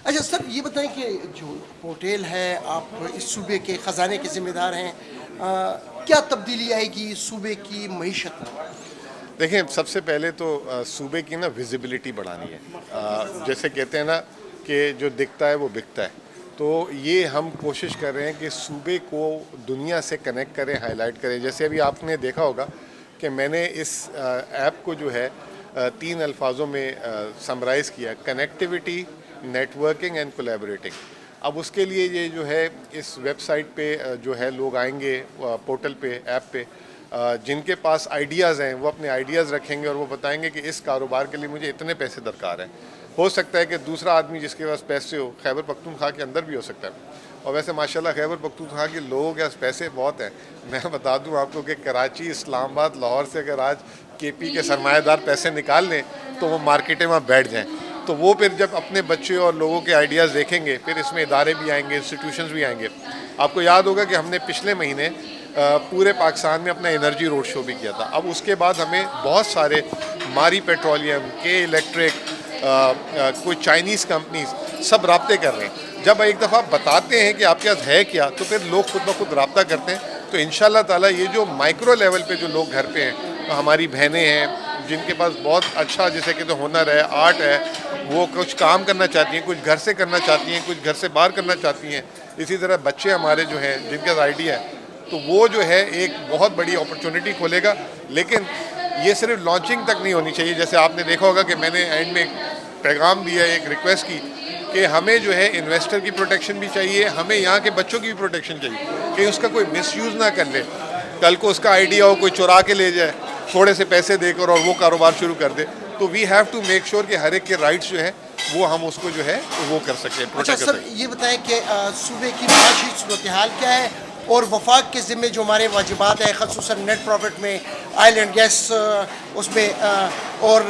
اچھا سر یہ بتائیں کہ جو ہوٹل ہے آپ اس صوبے کے خزانے کے ذمہ دار ہیں، کیا تبدیلی آئے گی اس صوبے کی معیشت میں؟ دیکھیں، سب سے پہلے تو صوبے کی نا ویزیبلٹی بڑھانی ہے. جیسے کہتے ہیں نا کہ جو دکھتا ہے وہ بکتا ہے. تو یہ ہم کوشش کر رہے ہیں کہ صوبے کو دنیا سے کنیکٹ کریں، ہائی لائٹ کریں. جیسے ابھی آپ نے دیکھا ہوگا کہ میں نے اس ایپ کو جو ہے 3 الفاظوں میں سمرائز کیا: connectivity, networking and collaborating. اب اس کے لیے یہ جو ہے اس ویب سائٹ پہ جو ہے لوگ آئیں گے پورٹل پہ، ایپ پہ، جن کے پاس آئیڈیاز ہیں وہ اپنے آئیڈیاز رکھیں گے اور وہ بتائیں گے کہ اس کاروبار کے لیے مجھے اتنے پیسے درکار ہیں. ہو سکتا ہے کہ دوسرا آدمی جس کے پاس پیسے ہو خیبر پختونخوا کے اندر بھی ہو سکتا ہے. اور ویسے ماشاءاللہ خیبر پختونخوا کے لوگوں کے پاس پیسے بہت ہیں. میں بتا دوں آپ کو کہ کراچی، اسلام آباد، لاہور سے اگر آج کے پی کے سرمایہ دار پیسے نکال لیں تو وہ مارکیٹیں وہاں بیٹھ جائیں. تو وہ پھر جب اپنے بچے اور لوگوں کے آئیڈیاز دیکھیں گے، پھر اس میں ادارے بھی آئیں گے، انسٹیٹیوشنز بھی آئیں گے. آپ کو یاد ہوگا کہ ہم نے پچھلے مہینے پورے پاکستان میں اپنا انرجی روڈ شو بھی کیا تھا. اب اس کے بعد ہمیں بہت سارے ماری پیٹرولیم، کے الیکٹرک، کوئی چائنیز کمپنیز سب رابطے کر رہے ہیں. جب ایک دفعہ بتاتے ہیں کہ آپ کے پاس ہے کیا تو پھر لوگ خود بخود رابطہ کرتے ہیں. تو انشاءاللہ تعالیٰ یہ جو مائکرو لیول پہ جو لوگ گھر پہ ہیں، ہماری بہنیں ہیں جن کے پاس بہت اچھا جیسے کہ تو ہنر ہے، آرٹ ہے، وہ کچھ کام کرنا چاہتی ہیں، کچھ گھر سے کرنا چاہتی ہیں، کچھ گھر سے باہر کرنا چاہتی ہیں. اسی طرح بچے ہمارے جو ہیں جن کے پاس آئیڈیا ہے، تو وہ جو ہے ایک بہت بڑی اپرچونٹی کھولے گا. لیکن یہ صرف لانچنگ تک نہیں ہونی چاہیے. جیسے آپ نے دیکھا ہوگا کہ میں نے اینڈ میں ایک پیغام دیا، ایک ریکویسٹ کی کہ ہمیں جو ہے انویسٹر کی پروٹیکشن بھی چاہیے، ہمیں یہاں کے بچوں کی بھی پروٹیکشن چاہیے کہ اس کا کوئی مس یوز نہ کر لے. کل کو اس کا آئیڈیا ہو کوئی چرا کے لے جائے تھوڑے سے پیسے دے کر اور وہ کاروبار شروع کر دے. تو we have to make sure کہ ہر ایک کے رائٹس جو ہے وہ ہم اس کو جو ہے وہ کر سکیں، اچھا پروٹیکٹ کر سر سکیں. یہ بتائیں کہ صوبے کی معاشی صورتحال کیا ہے اور وفاق کے ذمے جو ہمارے واجبات ہیں، خصوصاً نیٹ پروفٹ میں، آئل اینڈ گیس اس میں اور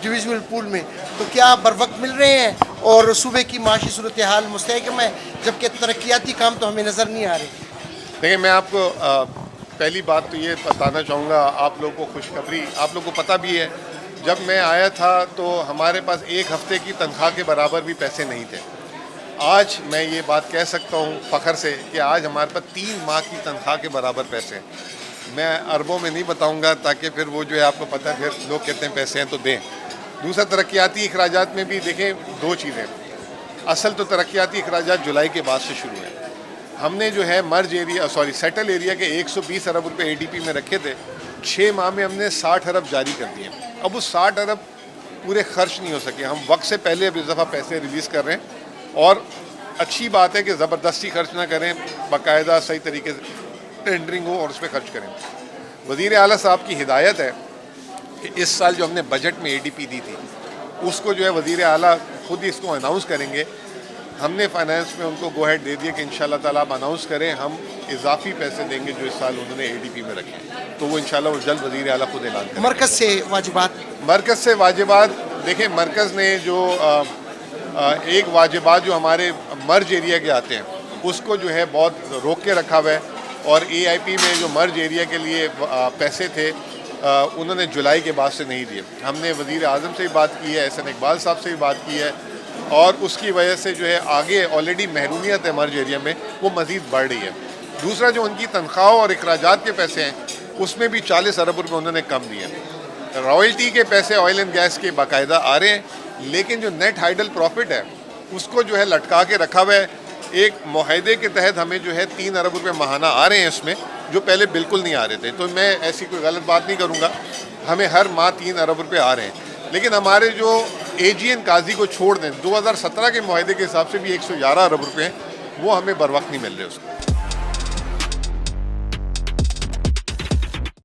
ڈویژنل پول میں، تو کیا بر وقت مل رہے ہیں اور صوبے کی معاشی صورتحال مستحکم ہے، جبکہ ترقیاتی کام تو ہمیں نظر نہیں آ رہے؟ دیکھیں، میں آپ کو پہلی بات تو یہ بتانا چاہوں گا، آپ لوگوں کو خوشخبری، آپ لوگوں کو پتہ بھی ہے، جب میں آیا تھا تو ہمارے پاس 1 ہفتے کی تنخواہ کے برابر بھی پیسے نہیں تھے. آج میں یہ بات کہہ سکتا ہوں فخر سے کہ آج ہمارے پاس 3 ماہ کی تنخواہ کے برابر پیسے ہیں. میں اربوں میں نہیں بتاؤں گا تاکہ پھر وہ جو ہے آپ کو پتہ ہے پھر لوگ کہتے ہیں پیسے ہیں تو دیں. دوسرا، ترقیاتی اخراجات میں بھی دیکھیں 2 چیزیں. اصل تو ترقیاتی اخراجات جولائی کے بعد سے شروع ہیں. ہم نے جو ہے سیٹل ایریا کے 120 ارب روپے اے ڈی پی میں رکھے تھے. 6 ماہ میں ہم نے 60 ارب جاری کر دیے. اب وہ 60 ارب پورے خرچ نہیں ہو سکے. ہم وقت سے پہلے اب اس دفعہ پیسے ریلیز کر رہے ہیں. اور اچھی بات ہے کہ زبردستی خرچ نہ کریں، باقاعدہ صحیح طریقے سے ٹینڈرنگ ہو اور اس پہ خرچ کریں. وزیر اعلیٰ صاحب کی ہدایت ہے کہ اس سال جو ہم نے بجٹ میں اے ڈی پی دی تھی اس کو جو ہے وزیر اعلیٰ خود ہی اس کو اناؤنس کریں گے. ہم نے فائنانس میں ان کو گو ہیڈ دے دیا کہ انشاءاللہ تعالیٰ آپ اناؤنس کریں، ہم اضافی پیسے دیں گے جو اس سال انہوں نے اے ڈی پی میں رکھے. تو وہ انشاءاللہ وہ جلد وزیر اعلیٰ خود اعلان کریں. مرکز سے واجبات، مرکز سے واجبات، دیکھیں مرکز نے جو ایک واجبات جو ہمارے مرج ایریا کے آتے ہیں اس کو جو ہے بہت روک کے رکھا ہوا ہے. اور اے آئی پی میں جو مرج ایریا کے لیے پیسے تھے انہوں نے جولائی کے بعد سے نہیں دیے. ہم نے وزیر اعظم سے بھی بات کی ہے، احسن اقبال صاحب سے بھی بات کی ہے، اور اس کی وجہ سے جو ہے آگے آلریڈی محرومیت ہے مرج ایریا میں، وہ مزید بڑھ رہی ہے. دوسرا، جو ان کی تنخواہ اور اخراجات کے پیسے ہیں اس میں بھی 40 ارب روپے انہوں نے کم دیے ہیں. رائلٹی کے پیسے آئل اینڈ گیس کے باقاعدہ آ رہے ہیں، لیکن جو نیٹ ہائیڈل پروفٹ ہے اس کو جو ہے لٹکا کے رکھا ہوا ہے. ایک معاہدے کے تحت ہمیں جو ہے 3 ارب روپے ماہانہ آ رہے ہیں اس میں، جو پہلے بالکل نہیں آ رہے تھے. تو میں ایسی کوئی غلط بات نہیں کروں گا، ہمیں ہر ماہ 3 ارب روپے آ رہے ہیں. لیکن ہمارے جو اے جی این قاضی کو چھوڑ دیں، 2017 کے معاہدے کے حساب سے بھی 111 ارب روپے ہیں، وہ ہمیں بر وقت نہیں مل رہے اس کو.